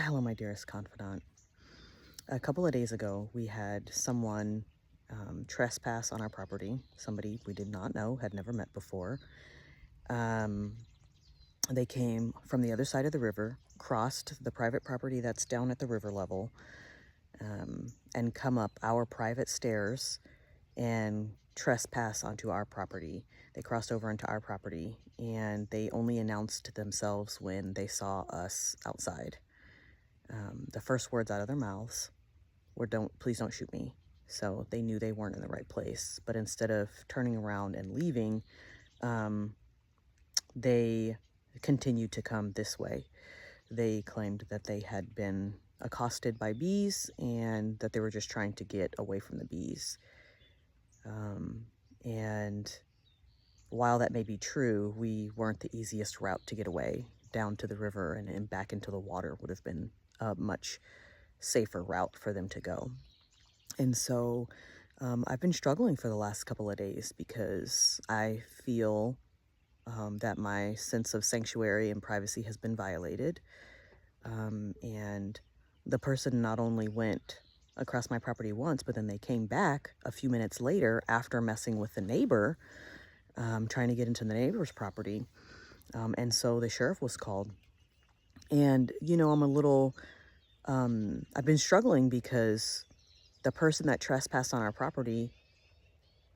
Hello, my dearest confidant. A couple of days ago, we had someone trespass on our property. Somebody we did not know, had never met before. Um, they came from the other side of the river, crossed the private property that's down at the river level, and come up our private stairs and trespass onto our property. They crossed over into our property, and they only announced themselves when they saw us outside. The first words out of their mouths or please don't shoot me. So they knew they weren't in the right place. But instead of turning around and leaving, they continued to come this way. They claimed that they had been accosted by bees and that they were just trying to get away from the bees. And while that may be true, we weren't the easiest route to get away. Down to the river and back into the water would have been a much safer route for them to go. And so I've been struggling for the last couple of days because I feel that my sense of sanctuary and privacy has been violated. And the person not only went across my property once, but then they came back a few minutes later after messing with the neighbor, trying to get into the neighbor's property. And so the sheriff was called. And, I'm a little, I've been struggling because the person that trespassed on our property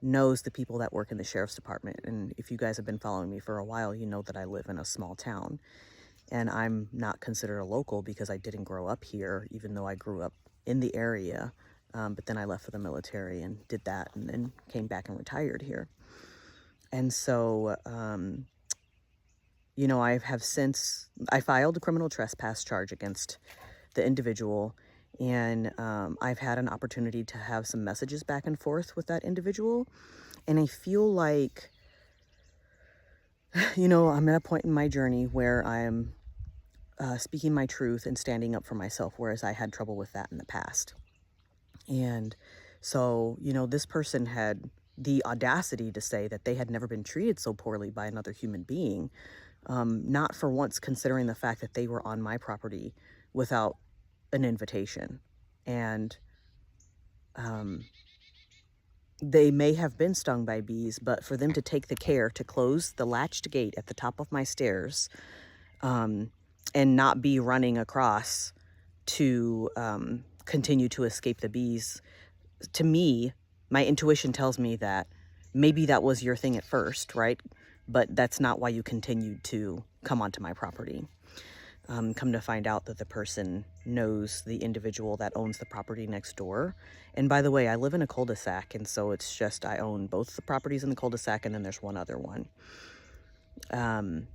knows the people that work in the sheriff's department. And if you guys have been following me for a while, you know that I live in a small town. And I'm not considered a local because I didn't grow up here, even though I grew up in the area. But then I left for the military and did that and then came back and retired here. And so, I filed a criminal trespass charge against the individual. And I've had an opportunity to have some messages back and forth with that individual. And I feel like, I'm at a point in my journey where I'm speaking my truth and standing up for myself, whereas I had trouble with that in the past. And so, this person had the audacity to say that they had never been treated so poorly by another human being, not for once considering the fact that they were on my property without an invitation. And they may have been stung by bees, but for them to take the care to close the latched gate at the top of my stairs, and not be running across to continue to escape the bees, to me, my intuition tells me that maybe that was your thing at first, right? But that's not why you continued to come onto my property. Come to find out that the person knows the individual that owns the property next door. And by the way, I live in a cul-de-sac, and so it's just I own both the properties in the cul-de-sac, and then there's one other one. And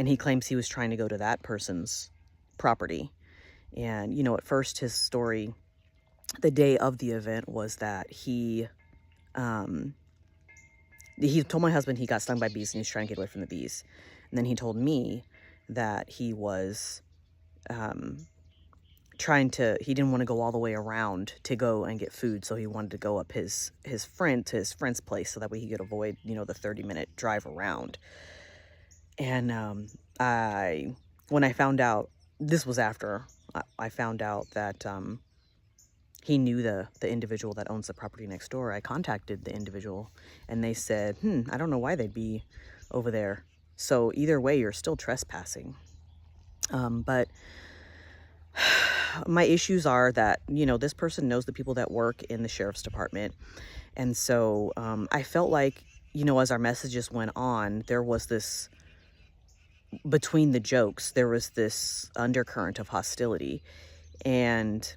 he claims he was trying to go to that person's property. And, at first his story, the day of the event, was that he told my husband he got stung by bees and he's trying to get away from the bees. And then he told me that he was he didn't want to go all the way around to go and get food, so he wanted to go up to his friend's place so that way he could avoid, the 30-minute drive around. And when I found out, this was after I found out that he knew the individual that owns the property next door, I contacted the individual and they said, I don't know why they'd be over there. So either way, you're still trespassing. But my issues are that, this person knows the people that work in the sheriff's department. And so I felt like, as our messages went on, there was this, between the jokes, there was this undercurrent of hostility and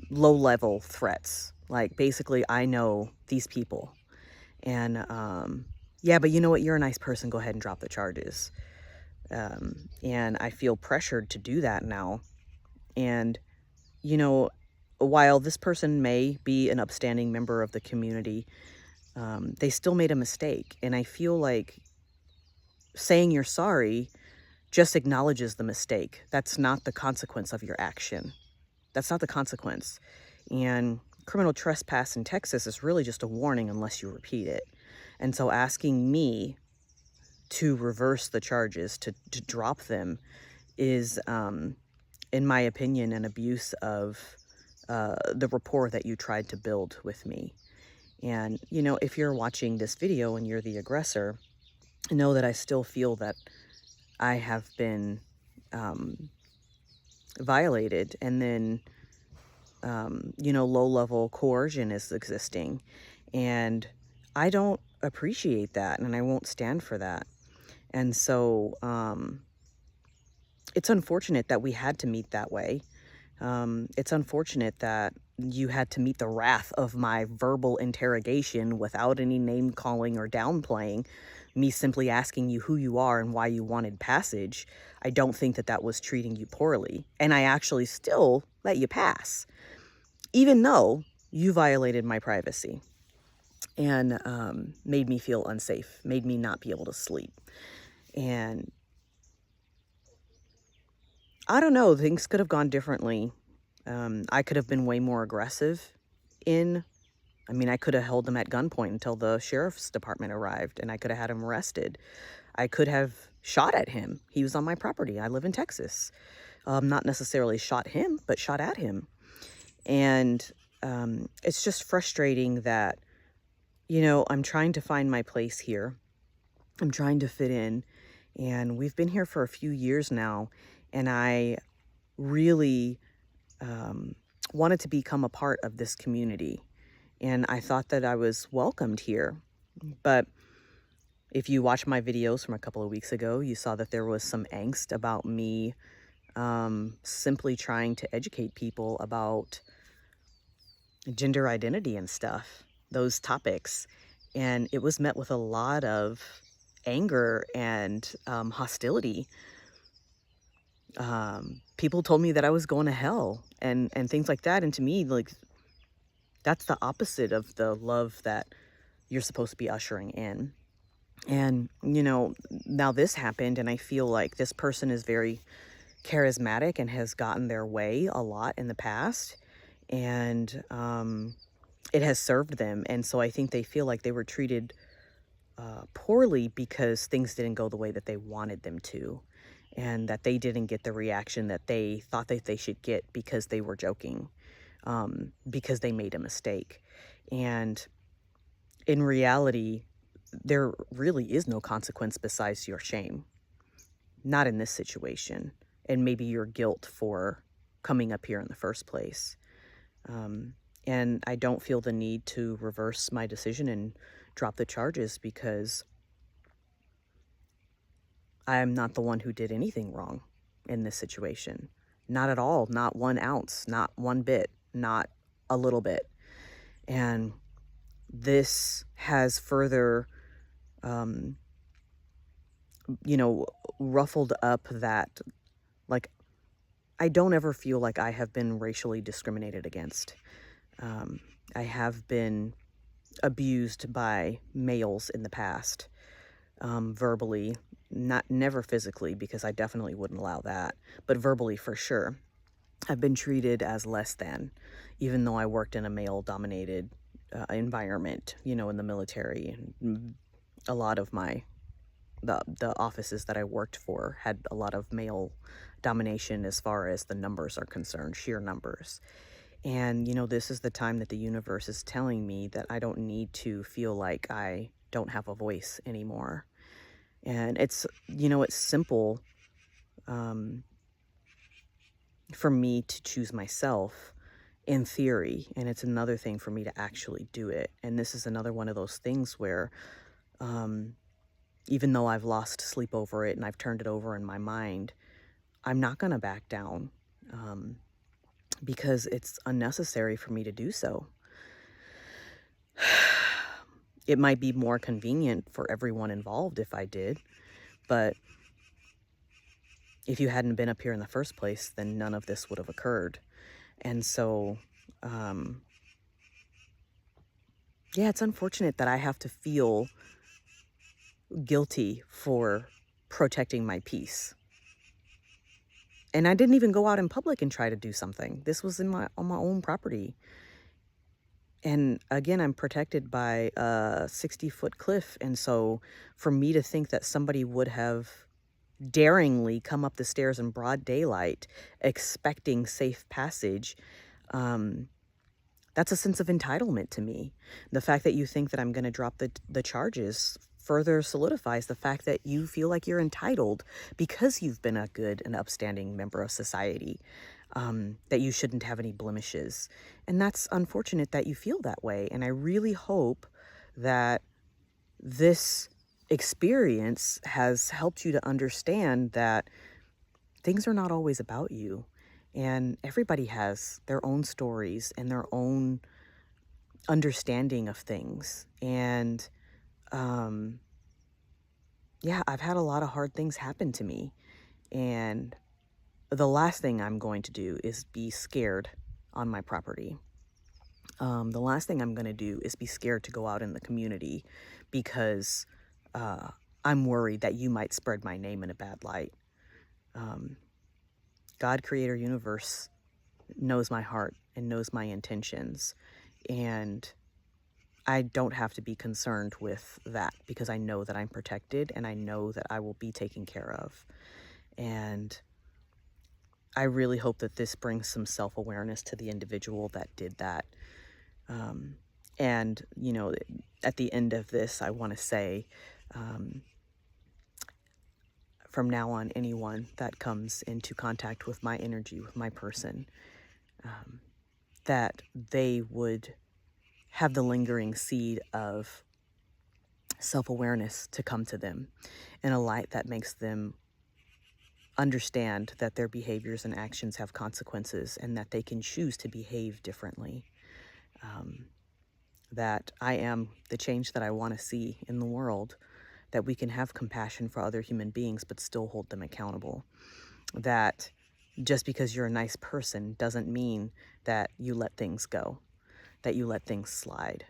low-level threats. Like, basically, I know these people. And yeah, but you know what? You're a nice person. Go ahead and drop the charges. And I feel pressured to do that now. And, while this person may be an upstanding member of the community, they still made a mistake. And I feel like saying you're sorry just acknowledges the mistake. That's not the consequence of your action. That's not the consequence. And criminal trespass in Texas is really just a warning unless you repeat it. And so asking me to reverse the charges, to drop them, is in my opinion, an abuse of the rapport that you tried to build with me. And, if you're watching this video and you're the aggressor, know that I still feel that I have been um, violated. And then, low-level coercion is existing. And I don't appreciate that, and I won't stand for that. And so it's unfortunate that we had to meet that way. It's unfortunate that you had to meet the wrath of my verbal interrogation without any name calling or downplaying, me simply asking you who you are and why you wanted passage. I don't think that that was treating you poorly. And I actually still let you pass, even though you violated my privacy and made me feel unsafe, made me not be able to sleep. And I don't know, things could have gone differently. I could have been way more aggressive I could have held him at gunpoint until the sheriff's department arrived, and I could have had him arrested. I could have shot at him. He was on my property. I live in Texas. Not necessarily shot him, but shot at him. And it's just frustrating that, I'm trying to find my place here. I'm trying to fit in, and we've been here for a few years now, and I really wanted to become a part of this community, and I thought that I was welcomed here. But if you watch my videos from a couple of weeks ago, you saw that there was some angst about me simply trying to educate people about gender identity and stuff, those topics. And it was met with a lot of anger and hostility. People told me that I was going to hell and things like that. And to me, like, that's the opposite of the love that you're supposed to be ushering in. And, now this happened, and I feel like this person is very charismatic and has gotten their way a lot in the past. And it has served them. And so I think they feel like they were treated poorly because things didn't go the way that they wanted them to, and that they didn't get the reaction that they thought that they should get because they were joking, because they made a mistake. And in reality, there really is no consequence besides your shame. Not in this situation. And maybe your guilt for coming up here in the first place. And I don't feel the need to reverse my decision and drop the charges, because I am not the one who did anything wrong in this situation. Not at all. Not 1 ounce. Not one bit. Not a little bit. And this has further, ruffled up that, like, I don't ever feel like I have been racially discriminated against. I have been abused by males in the past, verbally, never physically, because I definitely wouldn't allow that, but verbally for sure. I've been treated as less than, even though I worked in a male-dominated environment, in the military. And a lot of the offices that I worked for had a lot of male domination as far as the numbers are concerned, sheer numbers. And, this is the time that the universe is telling me that I don't need to feel like I don't have a voice anymore. And it's simple for me to choose myself in theory, and it's another thing for me to actually do it. And this is another one of those things where even though I've lost sleep over it and I've turned it over in my mind, I'm not going to back down, because it's unnecessary for me to do so. It might be more convenient for everyone involved if I did, but if you hadn't been up here in the first place, then none of this would have occurred. And so, yeah, it's unfortunate that I have to feel guilty for protecting my peace. And I didn't even go out in public and try to do something. This was on my own property. And again, I'm protected by a 60-foot cliff. And so for me to think that somebody would have daringly come up the stairs in broad daylight, expecting safe passage, um, that's a sense of entitlement to me. The fact that you think that I'm going to drop the charges further solidifies the fact that you feel like you're entitled because you've been a good and upstanding member of society, that you shouldn't have any blemishes. And that's unfortunate that you feel that way. And I really hope that this experience has helped you to understand that things are not always about you. And everybody has their own stories and their own understanding of things. And um, yeah, I've had a lot of hard things happen to me. And the last thing I'm going to do is be scared on my property. The last thing I'm going to do is be scared to go out in the community because uh, I'm worried that you might spread my name in a bad light. God, Creator, Universe knows my heart and knows my intentions. And I don't have to be concerned with that because I know that I'm protected and I know that I will be taken care of. And I really hope that this brings some self-awareness to the individual that did that. And, you know, at the end of this, I want to say, from now on, anyone that comes into contact with my energy, with my person, that they would have the lingering seed of self-awareness to come to them in a light that makes them understand that their behaviors and actions have consequences and that they can choose to behave differently. That I am the change that I want to see in the world, that we can have compassion for other human beings but still hold them accountable. That just because you're a nice person doesn't mean that you let things go, that you let things slide.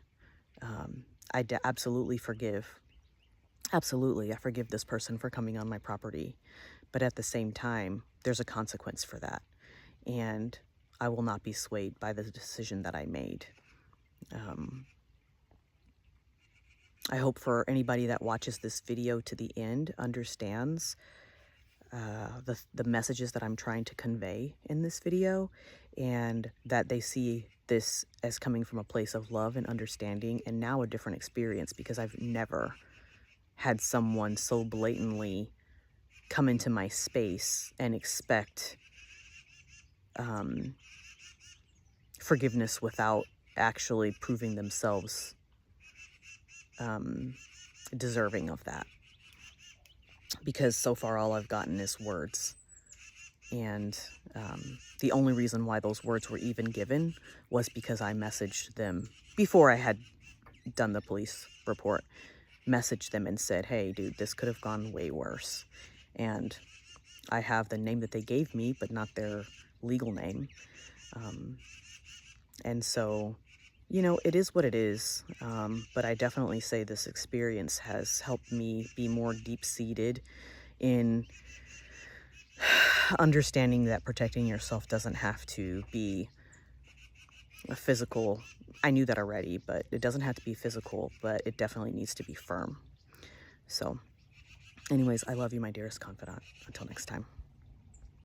I absolutely forgive. Absolutely, I forgive this person for coming on my property. But at the same time, there's a consequence for that. And I will not be swayed by the decision that I made. I hope for anybody that watches this video to the end understands the messages that I'm trying to convey in this video, and that they see this as coming from a place of love and understanding, and now a different experience, because I've never had someone so blatantly come into my space and expect forgiveness without actually proving themselves deserving of that. Because so far all I've gotten is words. And the only reason why those words were even given was because I messaged them before I had done the police report, messaged them and said, hey, dude, this could have gone way worse. And I have the name that they gave me, but not their legal name. And so, you know, it is what it is. But I definitely say this experience has helped me be more deep-seated in understanding that protecting yourself doesn't have to be a physical. I knew that already, but it doesn't have to be physical, but it definitely needs to be firm. So anyways, I love you, my dearest confidant. Until next time.